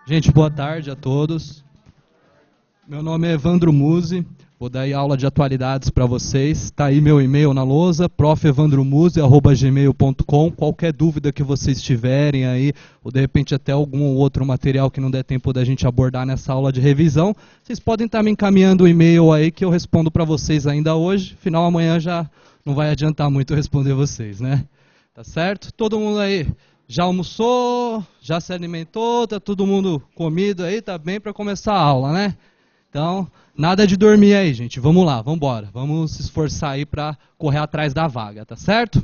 Gente, boa tarde a todos. Meu nome é Evandro Musi, vou dar aí aula de atualidades para vocês. Está aí meu e-mail na lousa, profevandromusi@gmail.com. Qualquer dúvida que vocês tiverem aí, ou de repente até algum outro material que não der tempo da gente abordar nessa aula de revisão, vocês podem estar me encaminhando o e-mail aí que eu respondo para vocês ainda hoje. Afinal, amanhã já não vai adiantar muito eu responder vocês, né? Tá certo? Todo mundo aí já almoçou, já se alimentou, tá todo mundo comido aí, tá bem para começar a aula, né? Então, nada de dormir aí, gente. Vamos lá, vamos embora. Vamos se esforçar aí para correr atrás da vaga, tá certo?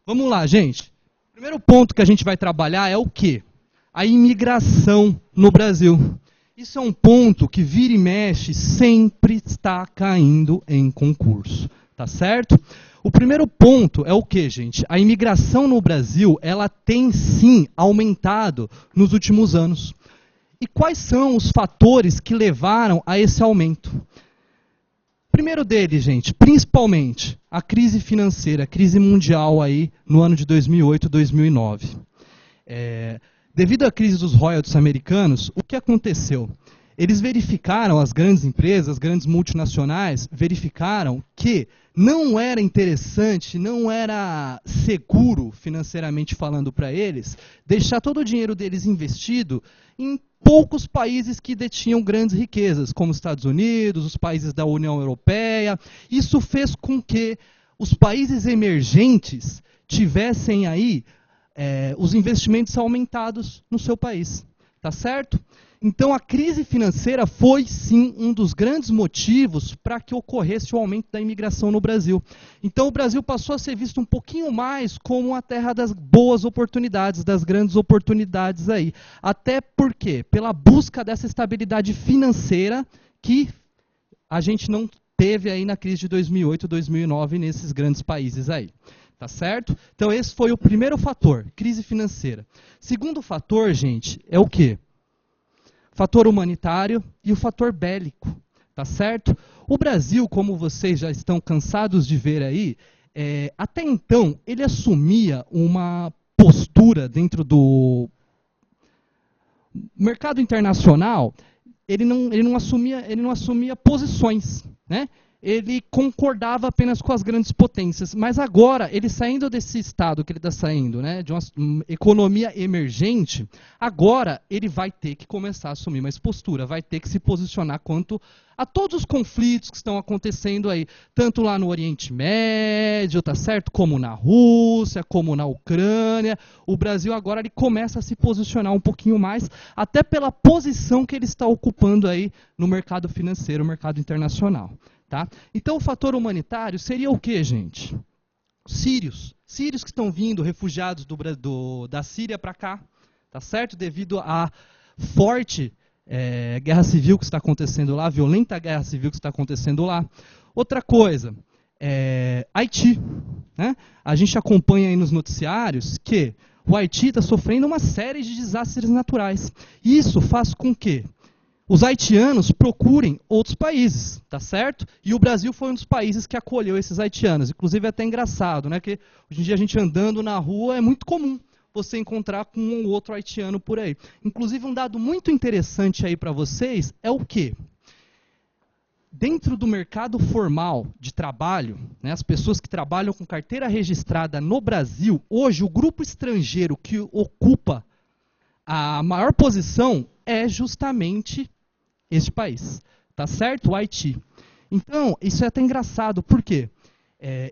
Vamos lá, gente. O primeiro ponto que a gente vai trabalhar é o quê? A imigração no Brasil. Isso é um ponto que vira e mexe sempre está caindo em concurso, tá certo? O primeiro ponto é o quê, gente? A imigração no Brasil, ela tem sim aumentado nos últimos anos. E quais são os fatores que levaram a esse aumento? Primeiro deles, gente, principalmente a crise financeira, a crise mundial aí no ano de 2008, 2009. Devido à crise dos royalties americanos, o que aconteceu? Eles verificaram, as grandes empresas, as grandes multinacionais, verificaram que não era interessante, não era seguro, financeiramente falando para eles, deixar todo o dinheiro deles investido em poucos países que detinham grandes riquezas, como os Estados Unidos, os países da União Europeia. Isso fez com que os países emergentes tivessem aí os investimentos aumentados no seu país. Tá certo? Então, a crise financeira foi, sim, um dos grandes motivos para que ocorresse o aumento da imigração no Brasil. Então, o Brasil passou a ser visto um pouquinho mais como a terra das boas oportunidades, das grandes oportunidades aí. Até porque, pela busca dessa estabilidade financeira que a gente não teve aí na crise de 2008, 2009 nesses grandes países aí. Tá certo? Então, esse foi o primeiro fator, crise financeira. Segundo fator, gente, é o quê? Fator humanitário e o fator bélico, tá certo? O Brasil, como vocês já estão cansados de ver aí, até então ele assumia uma postura dentro do mercado internacional, ele não assumia posições, né? Ele concordava apenas com as grandes potências. Mas agora, ele saindo desse estado que ele está saindo, né, de uma economia emergente, agora ele vai ter que começar a assumir mais postura, vai ter que se posicionar quanto a todos os conflitos que estão acontecendo aí, tanto lá no Oriente Médio, tá certo? Como na Rússia, como na Ucrânia. O Brasil agora ele começa a se posicionar um pouquinho mais, até pela posição que ele está ocupando aí no mercado financeiro, no mercado internacional. Tá? Então, o fator humanitário seria o quê, gente? Sírios que estão vindo, refugiados da Síria para cá, tá certo? Devido à forte guerra civil que está acontecendo lá, violenta guerra civil que está acontecendo lá. Outra coisa, Haiti. Né? A gente acompanha aí nos noticiários que o Haiti está sofrendo uma série de desastres naturais. Isso faz com que os haitianos procurem outros países, tá certo? E o Brasil foi um dos países que acolheu esses haitianos. Inclusive é até engraçado, né? Que hoje em dia a gente andando na rua é muito comum você encontrar com um ou outro haitiano por aí. Inclusive um dado muito interessante aí para vocês é o quê? Dentro do mercado formal de trabalho, né, as pessoas que trabalham com carteira registrada no Brasil, hoje o grupo estrangeiro que ocupa a maior posição é justamente este país, tá certo? O Haiti. Então, isso é até engraçado, por quê?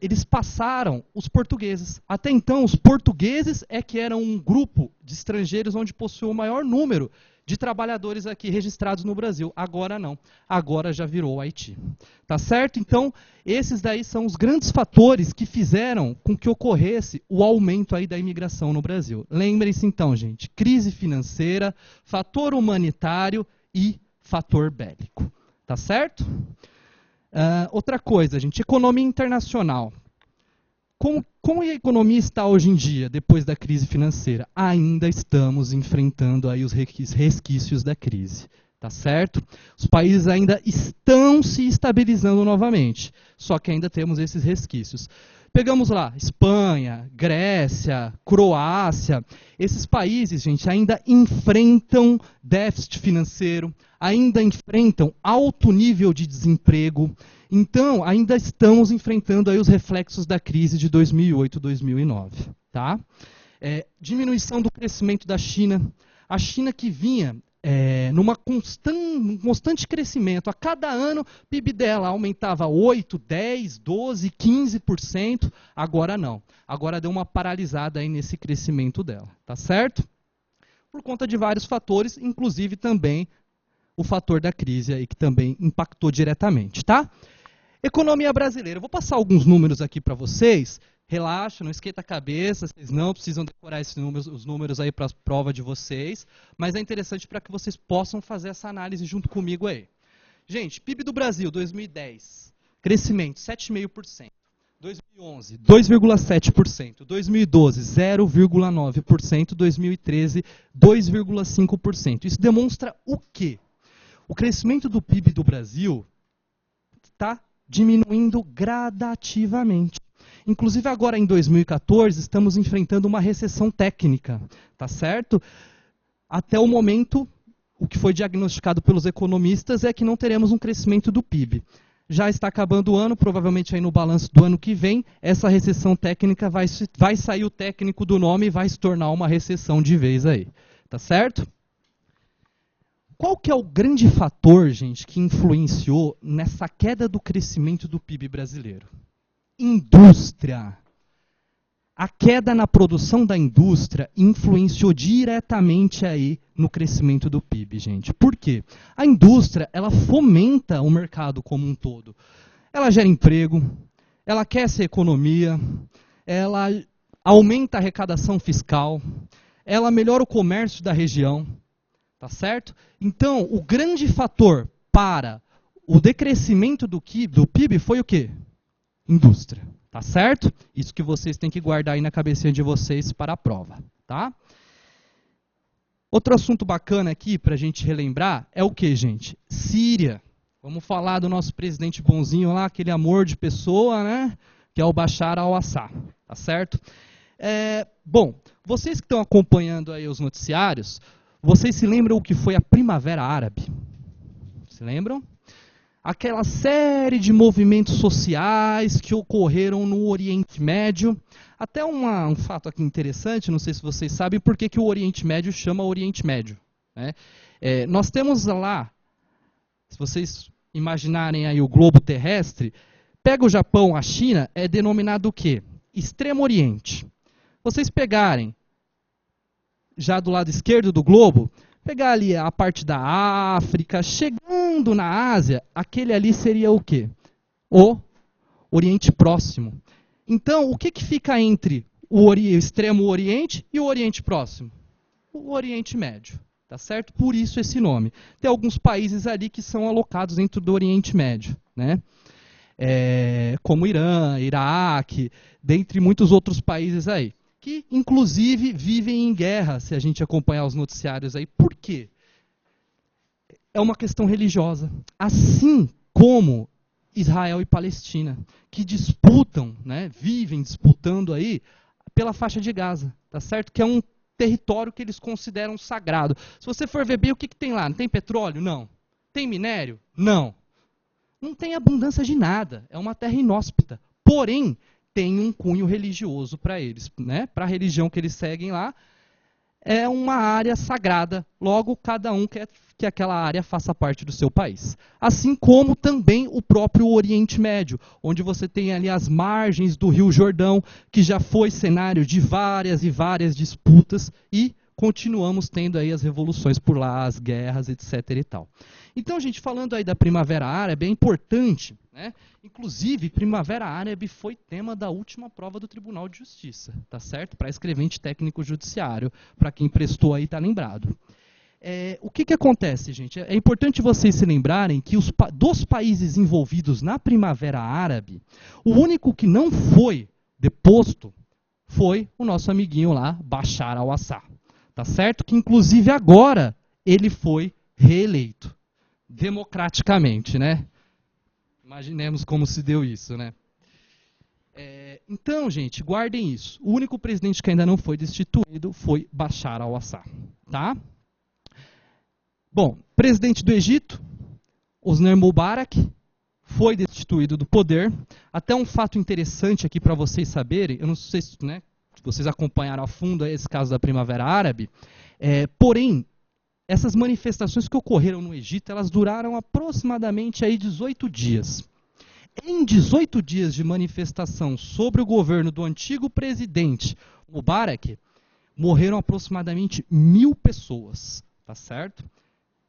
Eles passaram os portugueses. Até então, os portugueses é que eram um grupo de estrangeiros onde possuía o maior número de trabalhadores aqui registrados no Brasil. Agora não. Agora já virou o Haiti. Tá certo? Então, esses daí são os grandes fatores que fizeram com que ocorresse o aumento aí da imigração no Brasil. Lembrem-se então, gente, crise financeira, fator humanitário e fator bélico. Tá certo? Outra coisa, gente, economia internacional. Como a economia está hoje em dia, depois da crise financeira? Ainda estamos enfrentando aí os resquícios da crise. tá certo? Os países ainda estão se estabilizando novamente, só que ainda temos esses resquícios. Pegamos lá, Espanha, Grécia, Croácia, esses países, gente, ainda enfrentam déficit financeiro, ainda enfrentam alto nível de desemprego, então ainda estamos enfrentando aí os reflexos da crise de 2008, 2009, tá? Diminuição do crescimento da China, a China que vinha num constante crescimento. A cada ano, o PIB dela aumentava 8, 10, 12, 15%. Agora não. Agora deu uma paralisada aí nesse crescimento dela. Tá certo? Por conta de vários fatores, inclusive também o fator da crise aí, que também impactou diretamente. Tá? Economia brasileira. Eu vou passar alguns números aqui para vocês. Relaxa, não esquenta a cabeça, vocês não precisam decorar os números aí para a prova de vocês, mas é interessante para que vocês possam fazer essa análise junto comigo aí. Gente, PIB do Brasil, 2010, crescimento 7,5%, 2011, 2,7%, 2012, 0,9%, 2013, 2,5%. Isso demonstra o quê? O crescimento do PIB do Brasil está diminuindo gradativamente. Inclusive agora em 2014 estamos enfrentando uma recessão técnica, tá certo? Até o momento, o que foi diagnosticado pelos economistas é que não teremos um crescimento do PIB. Já está acabando o ano, provavelmente aí no balanço do ano que vem, essa recessão técnica vai sair o técnico do nome e vai se tornar uma recessão de vez aí, tá certo? Qual que é o grande fator, gente, que influenciou nessa queda do crescimento do PIB brasileiro? Indústria. A queda na produção da indústria influenciou diretamente aí no crescimento do PIB, gente. Por quê? A indústria, ela fomenta o mercado como um todo. Ela gera emprego, ela aquece a economia, ela aumenta a arrecadação fiscal, ela melhora o comércio da região, tá certo? Então, o grande fator para o decrescimento do PIB foi o quê? Indústria, tá certo? Isso que vocês têm que guardar aí na cabecinha de vocês para a prova, tá? Outro assunto bacana aqui para a gente relembrar é o que, gente? Síria. Vamos falar do nosso presidente bonzinho lá, aquele amor de pessoa, né? Que é o Bashar al-Assad, tá certo? Bom, vocês que estão acompanhando aí os noticiários, vocês se lembram o que foi a Primavera Árabe? Se lembram? Aquela série de movimentos sociais que ocorreram no Oriente Médio. Até um fato aqui interessante, não sei se vocês sabem por que o Oriente Médio chama Oriente Médio, né? Nós temos lá, se vocês imaginarem aí o globo terrestre, pega o Japão, a China, é denominado o quê? Extremo Oriente. Vocês pegarem, já do lado esquerdo do globo, pegar ali a parte da África, chegando na Ásia, aquele ali seria o quê? O Oriente Próximo. Então, o que fica entre o Extremo Oriente e o Oriente Próximo? O Oriente Médio, tá certo? Por isso esse nome. Tem alguns países ali que são alocados dentro do Oriente Médio, né? Como Irã, Iraque, dentre muitos outros países aí, que inclusive vivem em guerra, se a gente acompanhar os noticiários aí. Por quê? É uma questão religiosa. Assim como Israel e Palestina, que disputam, né, vivem disputando aí pela faixa de Gaza, tá certo? Que é um território que eles consideram sagrado. Se você for ver bem, o que tem lá? Não tem petróleo? Não. Tem minério? Não. Não tem abundância de nada. É uma terra inóspita. Porém, tem um cunho religioso para eles, né? Para a religião que eles seguem lá, é uma área sagrada. Logo, cada um quer que aquela área faça parte do seu país. Assim como também o próprio Oriente Médio, onde você tem ali as margens do Rio Jordão, que já foi cenário de várias e várias disputas, e continuamos tendo aí as revoluções por lá, as guerras, etc. e tal. Então, gente, falando aí da Primavera Árabe, é importante, né? Inclusive, Primavera Árabe foi tema da última prova do Tribunal de Justiça, tá certo? Para escrevente técnico judiciário, para quem prestou aí está lembrado. O que acontece, gente? É importante vocês se lembrarem que dos países envolvidos na Primavera Árabe, o único que não foi deposto foi o nosso amiguinho lá, Bashar al-Assad, tá certo? Que inclusive agora ele foi reeleito. Democraticamente, né? Imaginemos como se deu isso, né? Então, gente, guardem isso. O único presidente que ainda não foi destituído foi Bashar al-Assad, tá? Bom, presidente do Egito, Hosni Mubarak, foi destituído do poder. Até um fato interessante aqui para vocês saberem, eu não sei se, né, se vocês acompanharam a fundo esse caso da Primavera Árabe, porém, essas manifestações que ocorreram no Egito, elas duraram aproximadamente aí 18 dias. Em 18 dias de manifestação sobre o governo do antigo presidente Mubarak, morreram aproximadamente 1000 pessoas, tá certo?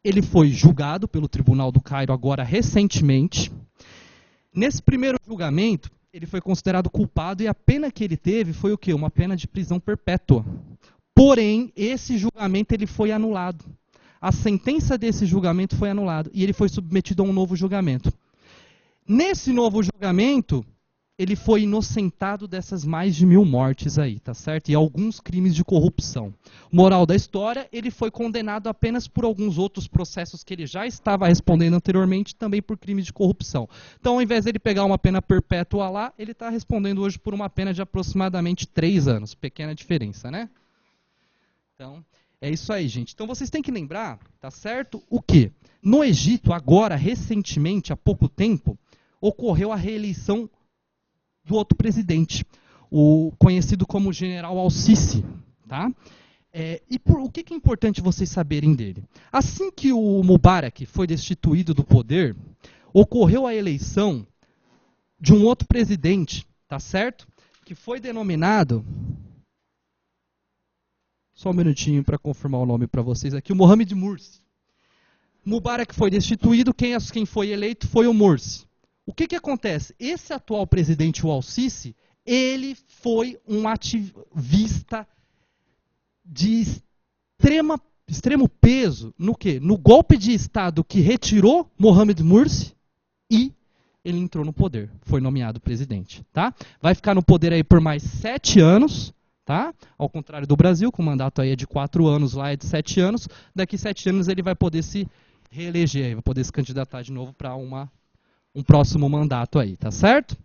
Ele foi julgado pelo Tribunal do Cairo agora recentemente. Nesse primeiro julgamento, ele foi considerado culpado e a pena que ele teve foi o quê? Uma pena de prisão perpétua. Porém, esse julgamento ele foi anulado. A sentença desse julgamento foi anulada e ele foi submetido a um novo julgamento. Nesse novo julgamento, ele foi inocentado dessas mais de 1000 mortes aí, tá certo? E alguns crimes de corrupção. Moral da história, ele foi condenado apenas por alguns outros processos que ele já estava respondendo anteriormente, também por crimes de corrupção. Então, ao invés de ele pegar uma pena perpétua lá, ele está respondendo hoje por uma pena de aproximadamente 3 anos. Pequena diferença, né? Então, é isso aí, gente. Então, vocês têm que lembrar, tá certo? O quê? No Egito, agora, recentemente, há pouco tempo, ocorreu a reeleição do outro presidente, o conhecido como General Al-Sisi. Tá? O que é importante vocês saberem dele? Assim que o Mubarak foi destituído do poder, ocorreu a eleição de um outro presidente, tá certo? Que foi denominado... Só um minutinho para confirmar o nome para vocês aqui. O Mohamed Morsi. Mubarak foi destituído, quem foi eleito foi o Morsi. O que acontece? Esse atual presidente, o Al-Sisi, ele foi um ativista de extremo peso no quê? No golpe de Estado que retirou Mohamed Morsi e ele entrou no poder. Foi nomeado presidente. Tá? Vai ficar no poder aí por mais 7 anos. Tá? Ao contrário do Brasil, com o mandato aí é de 4 anos, lá é de 7 anos. Daqui 7 anos ele vai poder se reeleger, vai poder se candidatar de novo para um próximo mandato aí, tá certo?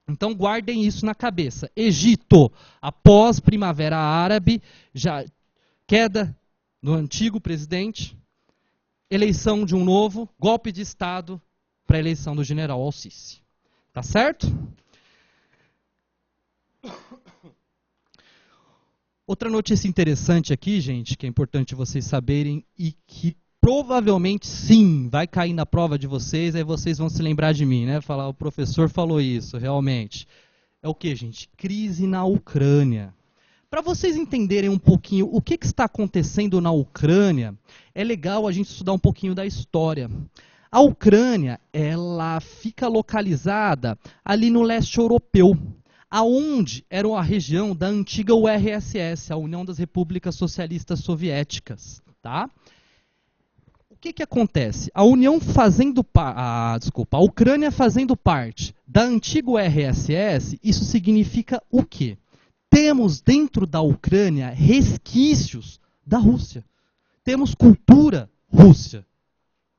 Então guardem isso na cabeça. Egito, após Primavera Árabe, já queda do antigo presidente, eleição de um novo, golpe de Estado para a eleição do general Al-Sisi. Tá certo? Outra notícia interessante aqui, gente, que é importante vocês saberem e que provavelmente, sim, vai cair na prova de vocês, aí vocês vão se lembrar de mim, né? Falar, o professor falou isso, realmente. É o que, gente? Crise na Ucrânia. Para vocês entenderem um pouquinho o que está acontecendo na Ucrânia, é legal a gente estudar um pouquinho da história. A Ucrânia, ela fica localizada ali no leste europeu, aonde era a região da antiga URSS, a União das Repúblicas Socialistas Soviéticas, tá? O que acontece? A Ucrânia fazendo parte da antiga URSS, isso significa o quê? Temos dentro da Ucrânia resquícios da Rússia. Temos cultura russa,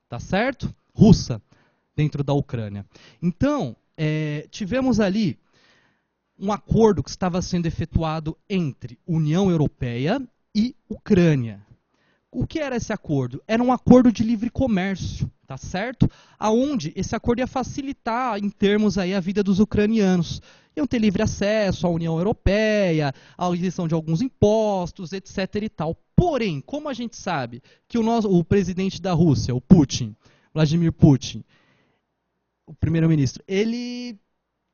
tá certo? Russa dentro da Ucrânia. Então, tivemos ali um acordo que estava sendo efetuado entre União Europeia e Ucrânia. O que era esse acordo? Era um acordo de livre comércio, tá certo? Aonde esse acordo ia facilitar, em termos aí, a vida dos ucranianos. Iam ter livre acesso à União Europeia, à isenção de alguns impostos, etc. e tal. Porém, como a gente sabe que o presidente da Rússia, o Putin, Vladimir Putin, o primeiro-ministro, ele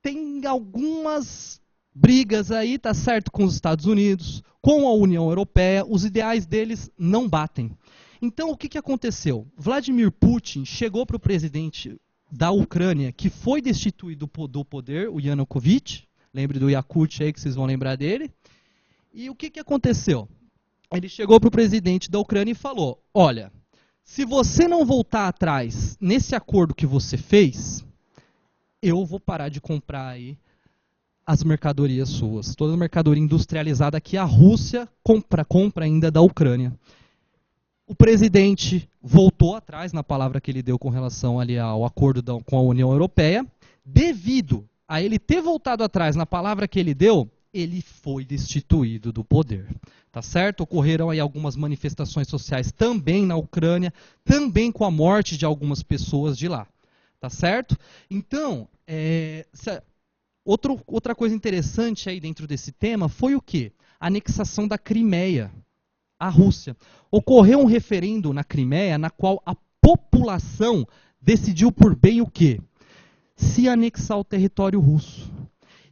tem algumas brigas aí, tá certo, com os Estados Unidos, com a União Europeia, os ideais deles não batem. Então, o que aconteceu? Vladimir Putin chegou para o presidente da Ucrânia, que foi destituído do poder, o Yanukovych, lembre do Yakut aí, que vocês vão lembrar dele, e o que aconteceu? Ele chegou para o presidente da Ucrânia e falou, olha, se você não voltar atrás nesse acordo que você fez, eu vou parar de comprar aí as mercadorias suas. Toda a mercadoria industrializada que a Rússia compra ainda da Ucrânia. O presidente voltou atrás na palavra que ele deu com relação ali ao acordo com a União Europeia. Devido a ele ter voltado atrás na palavra que ele deu, ele foi destituído do poder. Tá certo? Ocorreram aí algumas manifestações sociais também na Ucrânia, também com a morte de algumas pessoas de lá. Tá certo? Então, outra coisa interessante aí dentro desse tema foi o quê? A anexação da Crimeia à Rússia. Ocorreu um referendo na Crimeia na qual a população decidiu por bem o quê? Se anexar ao território russo.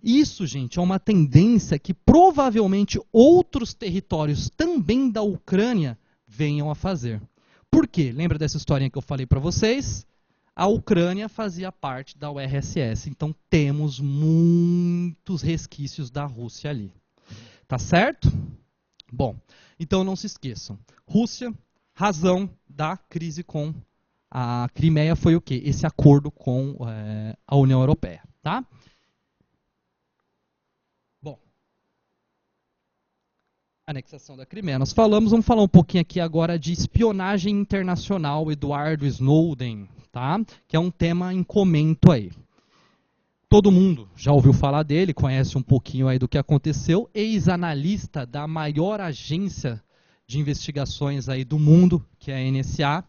Isso, gente, é uma tendência que provavelmente outros territórios também da Ucrânia venham a fazer. Por quê? Lembra dessa historinha que eu falei para vocês? A Ucrânia fazia parte da URSS, então temos muitos resquícios da Rússia ali. Tá certo? Bom, então não se esqueçam. Rússia, razão da crise com a Crimeia foi o quê? Esse acordo com a União Europeia. Tá? Bom, anexação da Crimeia nós falamos, vamos falar um pouquinho aqui agora de espionagem internacional, Edward Snowden, tá? Que é um tema em comento aí. Todo mundo já ouviu falar dele, conhece um pouquinho aí do que aconteceu, ex-analista da maior agência de investigações aí do mundo, que é a NSA,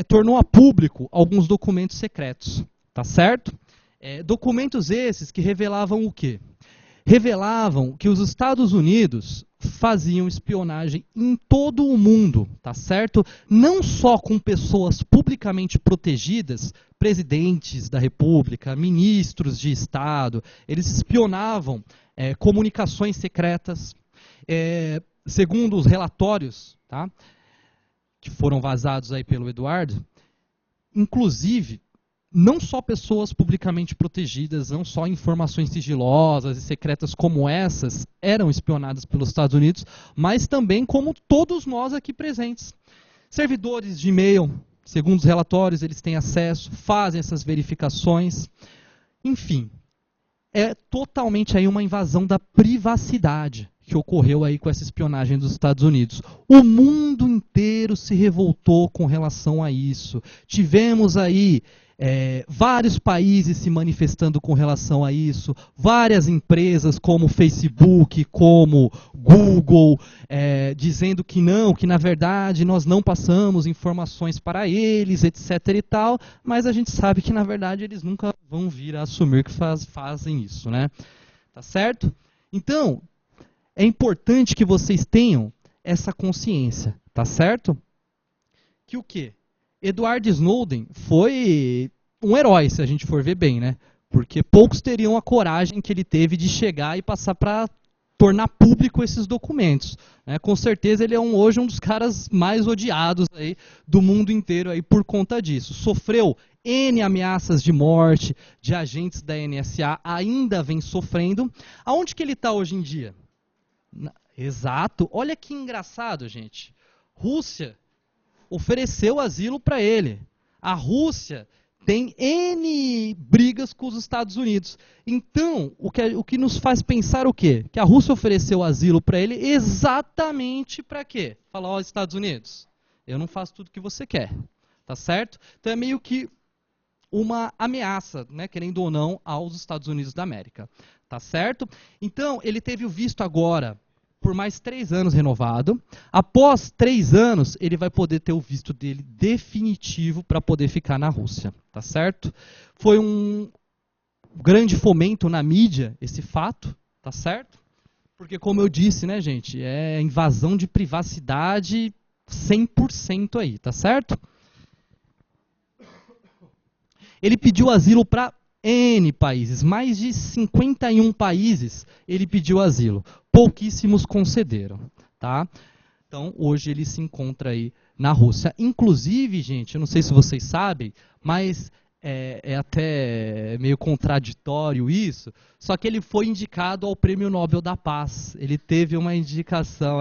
tornou a público alguns documentos secretos, tá certo? Documentos esses que revelavam o quê? Revelavam que os Estados Unidos faziam espionagem em todo o mundo, tá certo? Não só com pessoas publicamente protegidas, presidentes da República, ministros de Estado, eles espionavam comunicações secretas. Segundo os relatórios, tá, que foram vazados aí pelo Eduardo, inclusive, não só pessoas publicamente protegidas, não só informações sigilosas e secretas como essas eram espionadas pelos Estados Unidos, mas também como todos nós aqui presentes. Servidores de e-mail, segundo os relatórios, eles têm acesso, fazem essas verificações. Enfim, é totalmente aí uma invasão da privacidade que ocorreu aí com essa espionagem dos Estados Unidos. O mundo inteiro se revoltou com relação a isso. Tivemos aí vários países se manifestando com relação a isso, várias empresas como Facebook, como Google, dizendo que não, que na verdade nós não passamos informações para eles, etc. e tal, mas a gente sabe que na verdade eles nunca vão vir a assumir que fazem isso, né? Tá certo? Então, é importante que vocês tenham essa consciência, tá certo? Que o quê? Edward Snowden foi um herói, se a gente for ver bem, né? Porque poucos teriam a coragem que ele teve de chegar e passar para tornar público esses documentos, né? Com certeza ele é hoje um dos caras mais odiados aí do mundo inteiro aí por conta disso. Sofreu N ameaças de morte de agentes da NSA, ainda vem sofrendo. Aonde que ele está hoje em dia? Exato. Olha que engraçado, gente. Rússia ofereceu asilo para ele. A Rússia tem N brigas com os Estados Unidos. Então, o que nos faz pensar o quê? Que a Rússia ofereceu asilo para ele exatamente para quê? Falar, ó, Estados Unidos, eu não faço tudo o que você quer. Tá certo? Então é meio que uma ameaça, né, querendo ou não, aos Estados Unidos da América. Tá certo? Então, ele teve o visto agora por mais 3 anos renovado. Após 3 anos, ele vai poder ter o visto dele definitivo para poder ficar na Rússia. Tá certo? Foi um grande fomento na mídia esse fato, tá certo? Porque, como eu disse, né, gente, é invasão de privacidade 100% aí, tá certo? Ele pediu asilo para N países, mais de 51 países ele pediu asilo. Pouquíssimos concederam, tá? Então, hoje ele se encontra aí na Rússia. Inclusive, gente, eu não sei se vocês sabem, mas é até meio contraditório isso, só que ele foi indicado ao Prêmio Nobel da Paz. Ele teve uma indicação,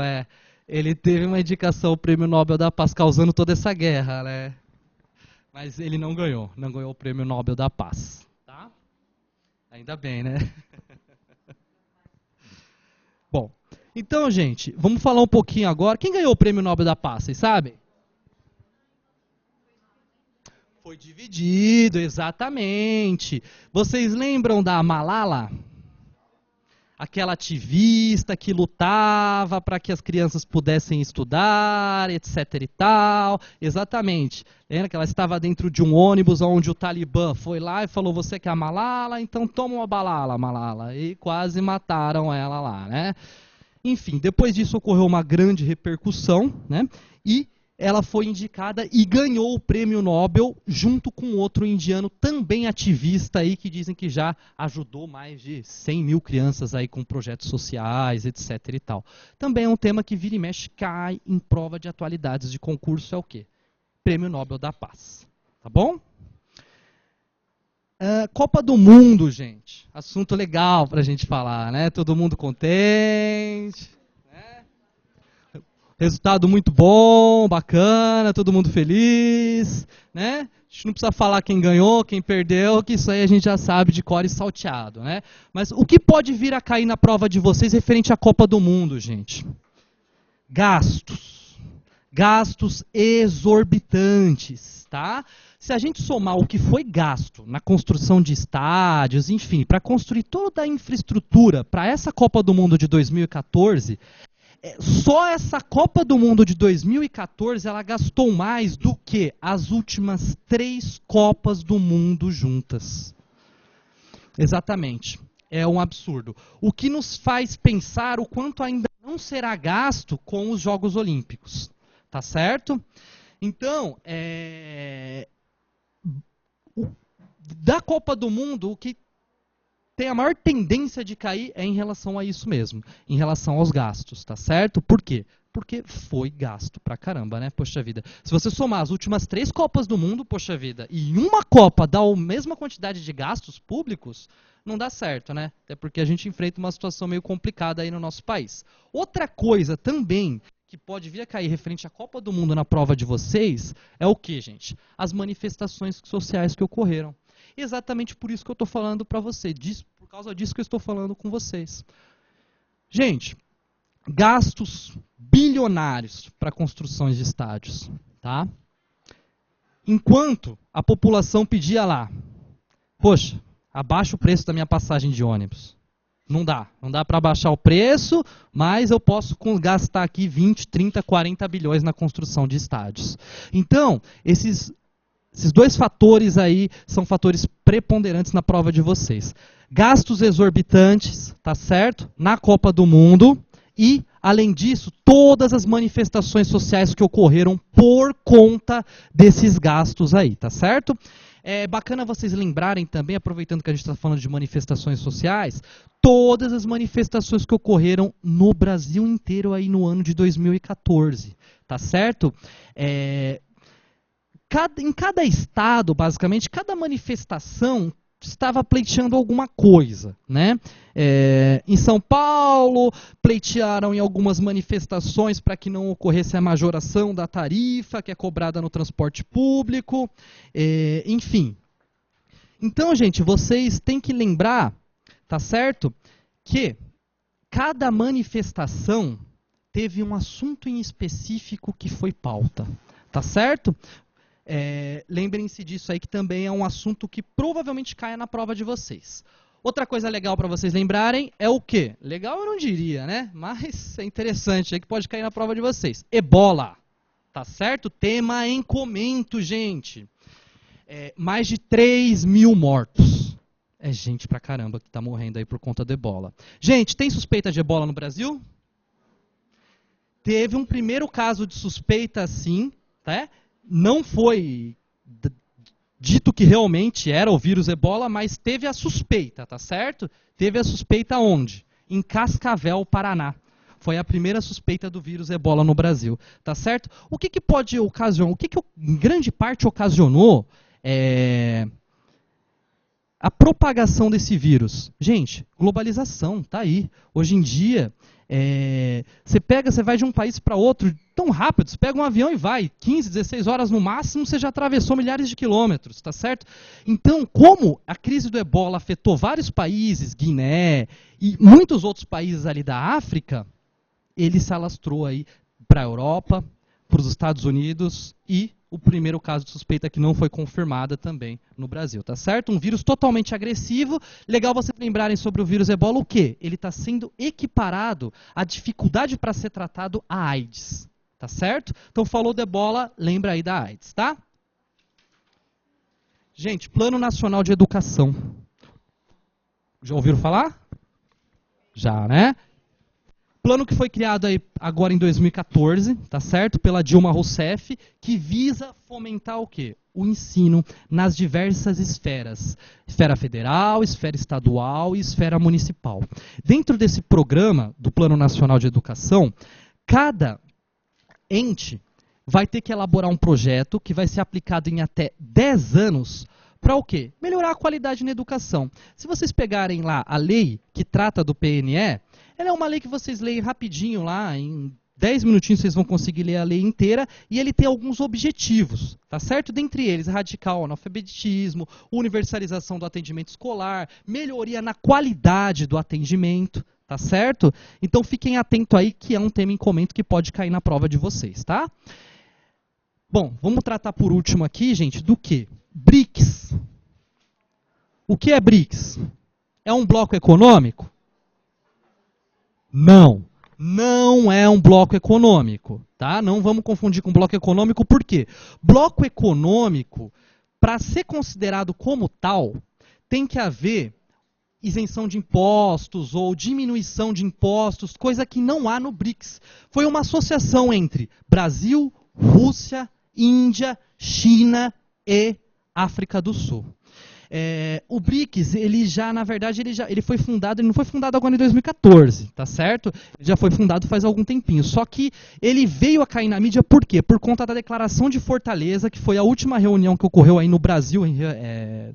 ao Prêmio Nobel da Paz, causando toda essa guerra, né? Mas ele não ganhou o Prêmio Nobel da Paz. Tá? Ainda bem, né? Bom, Então, gente, vamos falar um pouquinho agora. Quem ganhou o Prêmio Nobel da Paz, vocês sabem? Foi dividido, exatamente. Vocês lembram da Malala? Aquela ativista que lutava para que as crianças pudessem estudar, etc e tal. Exatamente. Lembra que ela estava dentro de um ônibus onde o Talibã foi lá e falou: você quer a Malala? Então toma uma balala, Malala. E quase mataram ela lá, né? Enfim, depois disso ocorreu uma grande repercussão, né? E ela foi indicada e ganhou o prêmio Nobel junto com outro indiano também ativista aí que dizem que já ajudou mais de 100 mil crianças aí com projetos sociais, etc e tal. Também é um tema que vira e mexe cai em prova de atualidades de concurso, é o quê? Prêmio Nobel da Paz. Tá bom? Copa do Mundo, gente. Assunto legal pra gente falar, né? Todo mundo contente. Resultado muito bom, bacana, todo mundo feliz, né? A gente não precisa falar quem ganhou, quem perdeu, que isso aí a gente já sabe de cor e salteado, né? Mas o que pode vir a cair na prova de vocês referente à Copa do Mundo, gente? Gastos. Gastos exorbitantes, tá? Se a gente somar o que foi gasto na construção de estádios, enfim, para construir toda a infraestrutura para essa Copa do Mundo de 2014... Só essa Copa do Mundo de 2014 ela gastou mais do que as últimas 3 Copas do Mundo juntas. Exatamente. É um absurdo. O que nos faz pensar o quanto ainda não será gasto com os Jogos Olímpicos. Tá certo? Então, da Copa do Mundo, o que tem a maior tendência de cair é em relação a isso mesmo, em relação aos gastos, tá certo? Por quê? Porque foi gasto pra caramba, né? Poxa vida. Se você somar as últimas 3 Copas do Mundo, poxa vida, e em uma Copa dá a mesma quantidade de gastos públicos, não dá certo, né? Até porque a gente enfrenta uma situação meio complicada aí no nosso país. Outra coisa também que pode vir a cair referente à Copa do Mundo na prova de vocês é o quê, gente? As manifestações sociais que ocorreram. Exatamente por isso que eu estou falando para você, por causa disso que eu estou falando com vocês. Gente, gastos bilionários para construções de estádios, tá? Enquanto a população pedia lá, poxa, abaixa o preço da minha passagem de ônibus. Não dá para abaixar o preço, mas eu posso gastar aqui 20, 30, 40 bilhões na construção de estádios. Então, esses 2 fatores aí são fatores preponderantes na prova de vocês. Gastos exorbitantes, tá certo? Na Copa do Mundo e, além disso, todas as manifestações sociais que ocorreram por conta desses gastos aí, tá certo? É bacana vocês lembrarem também, aproveitando que a gente está falando de manifestações sociais, todas as manifestações que ocorreram no Brasil inteiro aí no ano de 2014, tá certo? Em cada estado, basicamente, cada manifestação estava pleiteando alguma coisa, né? Em São Paulo, pleitearam em algumas manifestações para que não ocorresse a majoração da tarifa que é cobrada no transporte público, enfim. Então, gente, vocês têm que lembrar, tá certo? Que cada manifestação teve um assunto em específico que foi pauta, tá certo? Lembrem-se disso aí, que também é um assunto que provavelmente caia na prova de vocês. Outra coisa legal para vocês lembrarem é o quê? Legal eu não diria, né? Mas é interessante, é que pode cair na prova de vocês. Ebola, tá certo? Tema em comento, gente. Mais de 3 mil mortos. É gente pra caramba que tá morrendo aí por conta do ebola. Gente, tem suspeita de ebola no Brasil? Teve um primeiro caso de suspeita, sim, tá? Não foi dito que realmente era o vírus ebola, mas teve a suspeita, tá certo? Teve a suspeita onde? Em Cascavel, Paraná. Foi a primeira suspeita do vírus ebola no Brasil, tá certo? O que pode ocasionar, o que em grande parte ocasionou a propagação desse vírus? Gente, globalização, tá aí. Hoje em dia, você vai de um país para outro tão rápido, você pega um avião e vai, 15, 16 horas no máximo, você já atravessou milhares de quilômetros, tá certo? Então, como a crise do ebola afetou vários países, Guiné e muitos outros países ali da África, ele se alastrou aí para a Europa, para os Estados Unidos e o primeiro caso de suspeita que não foi confirmada também no Brasil, tá certo? Um vírus totalmente agressivo. Legal vocês lembrarem sobre o vírus ebola o quê? Ele está sendo equiparado à dificuldade para ser tratado à AIDS, tá certo? Então falou do ebola, lembra aí da AIDS, tá? Gente, Plano Nacional de Educação. Já ouviram falar? Já, né? Plano que foi criado aí agora em 2014, tá certo? Pela Dilma Rousseff, que visa fomentar o quê? O ensino nas diversas esferas. Esfera federal, esfera estadual e esfera municipal. Dentro desse programa do Plano Nacional de Educação, cada ente vai ter que elaborar um projeto que vai ser aplicado em até 10 anos para o quê? Melhorar a qualidade na educação. Se vocês pegarem lá a lei que trata do PNE, ela é uma lei que vocês leem rapidinho lá, em 10 minutinhos vocês vão conseguir ler a lei inteira, e ele tem alguns objetivos, tá certo? Dentre eles, erradicar o analfabetismo, universalização do atendimento escolar, melhoria na qualidade do atendimento, tá certo? Então fiquem atentos aí que é um tema em comento que pode cair na prova de vocês, tá? Bom, vamos tratar por último aqui, gente, do que? BRICS. O que é BRICS? É um bloco econômico? Não. Não é um bloco econômico, tá? Não vamos confundir com bloco econômico, por quê? Bloco econômico, para ser considerado como tal, tem que haver isenção de impostos ou diminuição de impostos, coisa que não há no BRICS. Foi uma associação entre Brasil, Rússia, Índia, China e África do Sul. O BRICS, ele já, na verdade, ele foi fundado, ele não foi fundado agora em 2014, tá certo? Ele já foi fundado faz algum tempinho. Só que ele veio a cair na mídia por quê? Por conta da Declaração de Fortaleza, que foi a última reunião que ocorreu aí no Brasil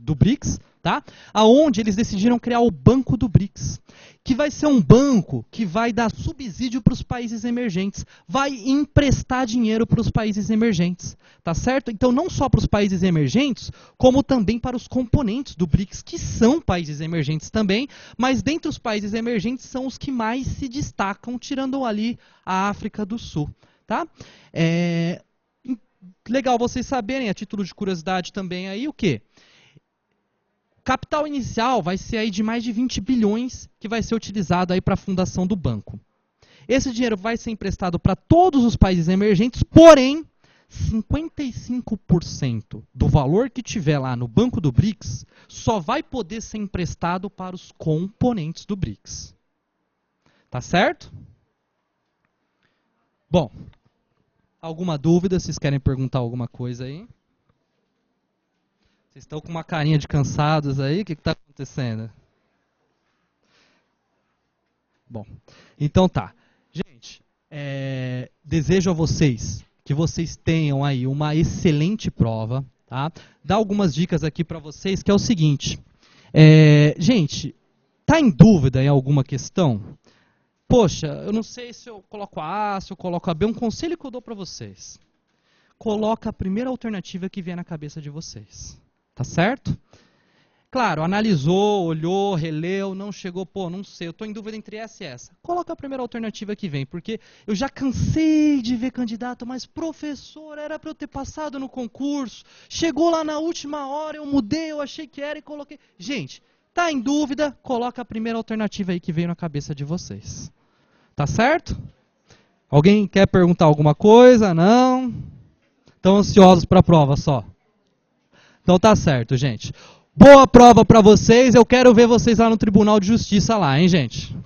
do BRICS, tá? Aonde eles decidiram criar o Banco do BRICS, que vai ser um banco que vai dar subsídio para os países emergentes, vai emprestar dinheiro para os países emergentes, tá certo? Então não só para os países emergentes, como também para os componentes do BRICS, que são países emergentes também, mas dentre os países emergentes são os que mais se destacam, tirando ali a África do Sul, tá? Legal vocês saberem, a título de curiosidade também aí, o quê? Capital inicial vai ser aí de mais de 20 bilhões que vai ser utilizado aí para a fundação do banco. Esse dinheiro vai ser emprestado para todos os países emergentes, porém, 55% do valor que tiver lá no banco do BRICS só vai poder ser emprestado para os componentes do BRICS. Tá certo? Bom, alguma dúvida? Vocês querem perguntar alguma coisa aí? Vocês estão com uma carinha de cansados aí? O que está acontecendo? Bom, então tá. Gente, desejo a vocês que vocês tenham aí uma excelente prova, tá? Dar algumas dicas aqui para vocês, que é o seguinte. Gente, tá em dúvida em alguma questão? Poxa, eu não sei se eu coloco a A, se eu coloco a B. Um conselho que eu dou para vocês. Coloca a primeira alternativa que vier na cabeça de vocês. Tá certo? Claro, analisou, olhou, releu, não chegou, não sei, eu estou em dúvida entre essa e essa. Coloca a primeira alternativa que vem, porque eu já cansei de ver candidato, mas professor, era para eu ter passado no concurso, chegou lá na última hora, eu mudei, eu achei que era e coloquei. Gente, tá em dúvida, coloca a primeira alternativa aí que veio na cabeça de vocês. Tá certo? Alguém quer perguntar alguma coisa? Não? Estão ansiosos para a prova só? Então tá certo, gente. Boa prova para vocês. Eu quero ver vocês lá no Tribunal de Justiça lá, hein, gente?